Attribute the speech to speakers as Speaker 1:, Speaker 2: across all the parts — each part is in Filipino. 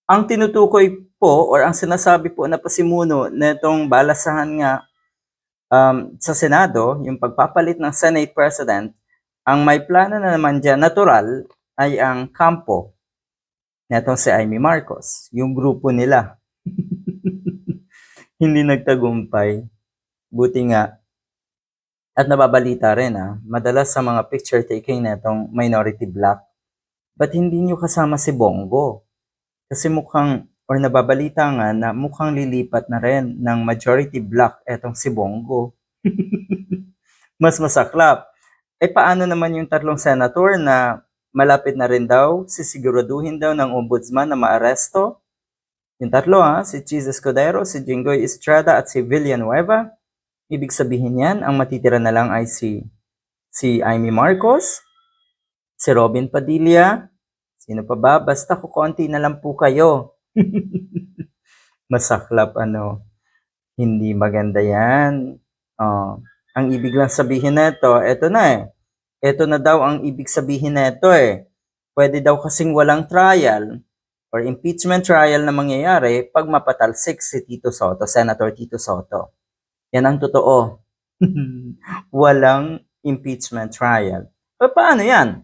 Speaker 1: Ang tinutukoy po or ang sinasabi po na pasimuno nitong balasahan nga sa Senado, yung pagpapalit ng Senate President, ang may plano na naman dyan, natural, ay ang kampo netong si Amy Marcos, yung grupo nila. Hindi nagtagumpay. Buti nga. At nababalita rin madalas sa mga picture taking netong minority black, ba't hindi nyo kasama si Bongo? Kasi mukhang, or nababalita nga na mukhang lilipat na rin ng majority black etong si Bongo. Mas masaklap. Paano naman yung tatlong senator na malapit na rin daw, sisiguraduhin daw ng ombudsman na maaresto? Yung tatlo si Cheese Escudero, si Jinggoy Estrada at si Villanueva. Ibig sabihin yan, ang matitira na lang ay si Amy Marcos, si Robin Padilla, sino pa ba? Basta kukonti na lang po kayo. Masaklap hindi maganda yan. Ang ibig lang sabihin nito, eto na Eto na daw ang ibig sabihin nito Pwede daw kasing walang trial or impeachment trial na mangyayari pag mapatalsik si Tito Soto, Senator Tito Soto. Yan ang totoo. Walang impeachment trial. Paano yan?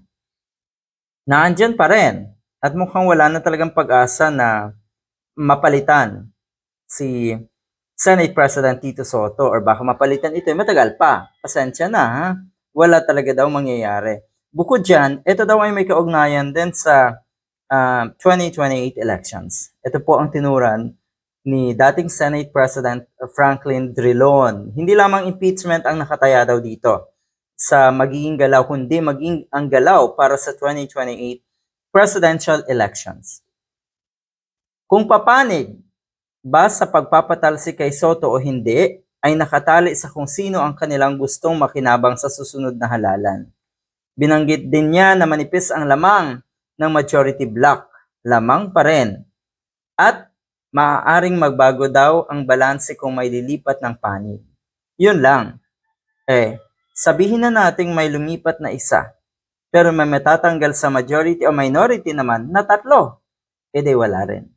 Speaker 1: Naandyan pa rin. At mukhang wala na talagang pag-asa na mapalitan si Senate President Tito Soto or baka mapalitan ito, matagal pa. Pasensya na Wala talaga daw mangyayari. Bukod dyan, ito daw ay may kaugnayan din sa 2028 elections. Ito po ang tinuran ni dating Senate President Franklin Drilon. Hindi lamang impeachment ang nakataya daw dito sa magiging galaw, kundi maging ang galaw para sa 2028 presidential elections. Kung papanig ba sa pagpapatalsik kay Soto o hindi, ay nakatali sa kung sino ang kanilang gustong makinabang sa susunod na halalan. Binanggit din niya na manipis ang lamang ng majority bloc, lamang pa rin. At maaaring magbago daw ang balanse kung may lilipat ng panig. Yun lang. Sabihin na nating may lumipat na isa, pero may matatanggal sa majority o minority naman na tatlo, di wala rin.